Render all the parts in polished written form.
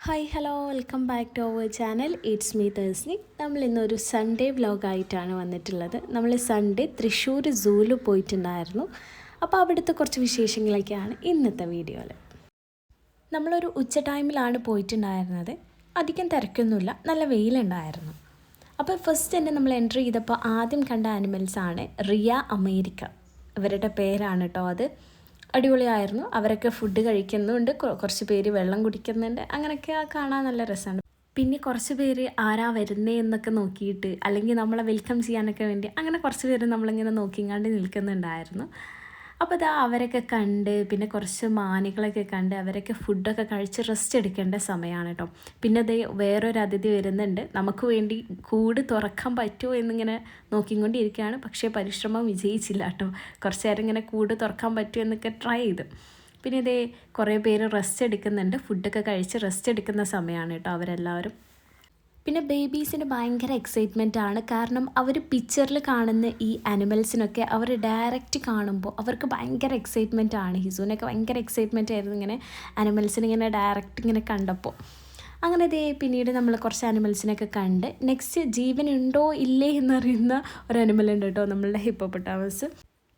Hi hello welcome back to our channel. It's me തേഴ്സ്നി. നമ്മൾ ഇന്നൊരു സൺഡേ വ്ലോഗായിട്ടാണ് വന്നിട്ടുള്ളത്. നമ്മൾ സൺഡേ തൃശ്ശൂർ സൂവിൽ പോയിട്ടുണ്ടായിരുന്നു. അപ്പോൾ അവിടുത്തെ കുറച്ച് വിശേഷങ്ങളൊക്കെയാണ് ഇന്നത്തെ വീഡിയോയിൽ. നമ്മളൊരു ഉച്ച ടൈമിലാണ് പോയിട്ടുണ്ടായിരുന്നത്. അധികം തിരക്കൊന്നുമില്ല, നല്ല വെയിലുണ്ടായിരുന്നു. അപ്പോൾ ഫസ്റ്റ് തന്നെ നമ്മൾ എൻട്രി ചെയ്തപ്പോൾ ആദ്യം കണ്ട ആനിമൽസാണ് റിയ അമേരിക്ക. ഇവരുടെ പേരാണ് കേട്ടോ അത്. അടിപൊളിയായിരുന്നു. അവരൊക്കെ ഫുഡ് കഴിക്കുന്നുണ്ട്, കുറച്ച് പേര് വെള്ളം കുടിക്കുന്നുണ്ട്. അങ്ങനെയൊക്കെ കാണാൻ നല്ല രസമാണ്. പിന്നെ കുറച്ച് പേര് ആരാ വരുന്നേ എന്നൊക്കെ നോക്കിയിട്ട്, അല്ലെങ്കിൽ നമ്മളെ വെൽക്കം ചെയ്യാനൊക്കെ വേണ്ടി അങ്ങനെ കുറച്ച് പേര് നമ്മളിങ്ങനെ നോക്കിങ്ങാണ്ട് നിൽക്കുന്നുണ്ടായിരുന്നു. അപ്പോൾ ഇതാ അവരൊക്കെ കണ്ട്, പിന്നെ കുറച്ച് മാനുകളൊക്കെ കണ്ട് അവരൊക്കെ ഫുഡൊക്കെ കഴിച്ച് റെസ്റ്റ് എടുക്കേണ്ട സമയമാണ് കേട്ടോ. പിന്നെ അതേ വേറൊരു അതിഥി വരുന്നുണ്ട്. നമുക്ക് വേണ്ടി കൂട് തുറക്കാൻ പറ്റുമോ എന്നിങ്ങനെ നോക്കിക്കൊണ്ടിരിക്കുകയാണ്. പക്ഷേ പരിശ്രമം വിജയിച്ചില്ല കേട്ടോ. കുറച്ച് നേരം ഇങ്ങനെ കൂട് തുറക്കാൻ പറ്റുമോ എന്നൊക്കെ ട്രൈ ചെയ്തു. പിന്നെ ഇതേ കുറേ പേര് റെസ്റ്റ് എടുക്കുന്നുണ്ട്. ഫുഡൊക്കെ കഴിച്ച് റെസ്റ്റ് എടുക്കുന്ന സമയമാണ് കേട്ടോ അവരെല്ലാവരും. പിന്നെ ബേബീസിന് ഭയങ്കര എക്സൈറ്റ്മെൻ്റ് ആണ്. കാരണം അവർ പിക്ചറിൽ കാണുന്ന ഈ ആനിമൽസിനൊക്കെ അവർ ഡയറക്റ്റ് കാണുമ്പോൾ അവർക്ക് ഭയങ്കര എക്സൈറ്റ്മെൻ്റ് ആണ്. ഹിസുവിനൊക്കെ ഭയങ്കര എക്സൈറ്റ്മെൻ്റ് ആയിരുന്നു ഇങ്ങനെ ആനിമൽസിനെ ഇങ്ങനെ ഡയറക്റ്റ് ഇങ്ങനെ കണ്ടപ്പോൾ. അങ്ങനെ ഇതേ പിന്നീട് നമ്മൾ കുറച്ച് ആനിമൽസിനൊക്കെ കണ്ട് നെക്സ്റ്റ് ജീവനുണ്ടോ ഇല്ലേ എന്നറിയുന്ന ഒരു ആനിമൽ ഉണ്ട് കേട്ടോ, നമ്മളുടെ ഹിപ്പോപ്പൊട്ടാമസ്.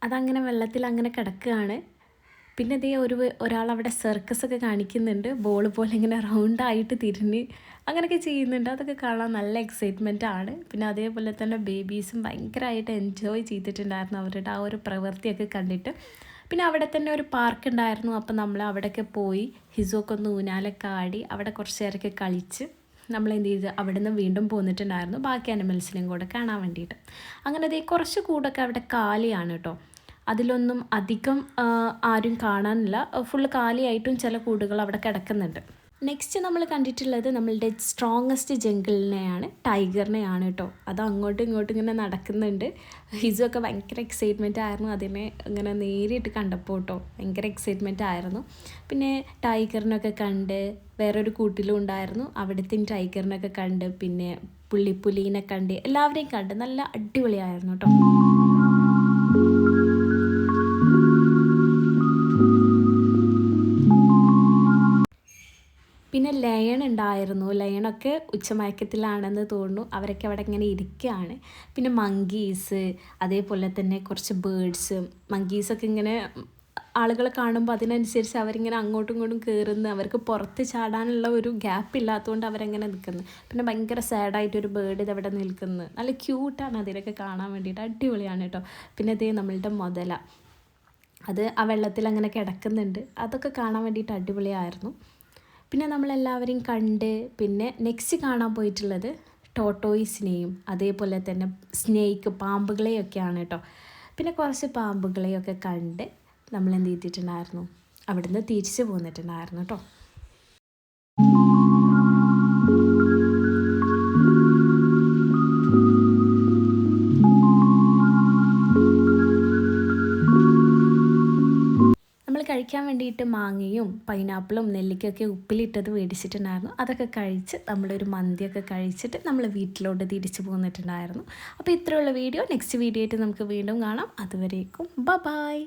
അതങ്ങനെ വെള്ളത്തിൽ അങ്ങനെ കിടക്കുകയാണ്. പിന്നെ ഇതേ ഒരാൾ അവിടെ സർക്കസൊക്കെ കാണിക്കുന്നുണ്ട്. ബോൾ പോലെ ഇങ്ങനെ റൗണ്ടായിട്ട് തിരിഞ്ഞ് അങ്ങനെയൊക്കെ ചെയ്യുന്നുണ്ട്. അതൊക്കെ കാണാൻ നല്ല എക്സൈറ്റ്മെൻ്റ് ആണ്. പിന്നെ അതേപോലെ തന്നെ ബേബീസും ഭയങ്കരമായിട്ട് എൻജോയ് ചെയ്തിട്ടുണ്ടായിരുന്നു അവരുടെ ആ ഒരു പ്രവൃത്തിയൊക്കെ കണ്ടിട്ട്. പിന്നെ അവിടെ തന്നെ ഒരു പാർക്ക് ഉണ്ടായിരുന്നു. അപ്പം നമ്മൾ അവിടെയൊക്കെ പോയി ഹിസോക്കെ ഒന്ന് ഊഞ്ഞാലൊക്കെ ആടി അവിടെ കുറച്ച് നേരമൊക്കെ കളിച്ച് നമ്മൾ എന്ത് ചെയ്ത് അവിടെ നിന്ന് വീണ്ടും പോന്നിട്ടുണ്ടായിരുന്നു ബാക്കി ആനിമൽസിനെയും കൂടെ കാണാൻ വേണ്ടിയിട്ട്. അങ്ങനെ അതേ കുറച്ച് കൂടൊക്കെ അവിടെ കാലിയാണ് കേട്ടോ. അതിലൊന്നും അധികം ആരും കാണാനില്ല. ഫുള്ള് കാലിയായിട്ടും ചില കൂടുകൾ അവിടെ കിടക്കുന്നുണ്ട്. നെക്സ്റ്റ് നമ്മൾ കണ്ടിട്ടുള്ളത് നമ്മളുടെ സ്ട്രോങ്ങസ്റ്റ് ജംഗിളിനെയാണ്, ടൈഗറിനെയാണ് കേട്ടോ. അത് അങ്ങോട്ടും ഇങ്ങോട്ടും ഇങ്ങനെ നടക്കുന്നുണ്ട്. ഹിസുവൊക്കെ ഭയങ്കര എക്സൈറ്റ്മെൻ്റ് ആയിരുന്നു അതിനെ ഇങ്ങനെ നേരിട്ട് കണ്ടപ്പോൾ കേട്ടോ. ഭയങ്കര എക്സൈറ്റ്മെൻ്റ് ആയിരുന്നു. പിന്നെ ടൈഗറിനൊക്കെ കണ്ട് വേറൊരു കൂട്ടിലും ഉണ്ടായിരുന്നു. അവിടുത്തെ ടൈഗറിനൊക്കെ കണ്ട് പിന്നെ പുള്ളിപ്പുലീനെ കണ്ട് എല്ലാവരെയും കണ്ട് നല്ല അടിപൊളിയായിരുന്നു കേട്ടോ. പിന്നെ ലയൺ ഉണ്ടായിരുന്നു. ലയണൊക്കെ ഉച്ചമയക്കത്തിലാണെന്ന് തോന്നുന്നു. അവരൊക്കെ അവിടെ ഇങ്ങനെ ഇരിക്കുകയാണ്. പിന്നെ മങ്കീസ്, അതേപോലെ തന്നെ കുറച്ച് ബേഡ്സ്. മങ്കീസൊക്കെ ഇങ്ങനെ ആളുകൾ കാണുമ്പോൾ അതിനനുസരിച്ച് അവരിങ്ങനെ അങ്ങോട്ടും ഇങ്ങോട്ടും കയറുന്നു. അവർക്ക് പുറത്ത് ചാടാനുള്ള ഒരു ഗ്യാപ്പ് ഇല്ലാത്തതുകൊണ്ട് അവരങ്ങനെ നിൽക്കുന്നു. പിന്നെ ഭയങ്കര സാഡായിട്ടൊരു ബേഡ് ഇതവിടെ നിൽക്കുന്നു. നല്ല ക്യൂട്ടാണ് അതിനൊക്കെ കാണാൻ വേണ്ടിയിട്ട്. അടിപൊളിയാണ് കേട്ടോ. പിന്നെ അതേ നമ്മളുടെ മുതല, അത് ആ വെള്ളത്തിൽ അങ്ങനെ കിടക്കുന്നുണ്ട്. അതൊക്കെ കാണാൻ വേണ്ടിയിട്ട് അടിപൊളിയായിരുന്നു. പിന്നെ നമ്മളെല്ലാവരെയും കണ്ട് പിന്നെ നെക്സ്റ്റ് കാണാൻ പോയിട്ടുള്ളത് ടോട്ടോയിസിനെയും അതേപോലെ തന്നെ സ്നേക്ക് പാമ്പുകളെയൊക്കെയാണ് കേട്ടോ. പിന്നെ കുറച്ച് പാമ്പുകളെയൊക്കെ കണ്ട് നമ്മൾ എന്ത് ചെയ്തിട്ടുണ്ടായിരുന്നു, അവിടുന്ന് തിരിച്ചു പോന്നിട്ടുണ്ടായിരുന്നു കേട്ടോ. കഴിക്കാൻ വേണ്ടിയിട്ട് മാങ്ങയും പൈനാപ്പിളും നെല്ലിക്കൊക്കെ ഉപ്പിലിട്ടത് മേടിച്ചിട്ടുണ്ടായിരുന്നു. അതൊക്കെ കഴിച്ച് നമ്മളൊരു മന്തിയൊക്കെ കഴിച്ചിട്ട് നമ്മൾ വീട്ടിലോട്ട് തിരിച്ചു പോന്നിട്ടുണ്ടായിരുന്നു. അപ്പോൾ ഇത്രയുള്ള വീഡിയോ. നെക്സ്റ്റ് വീഡിയോ ആയിട്ട് നമുക്ക് വീണ്ടും കാണാം. അതുവരേക്കും ബൈ.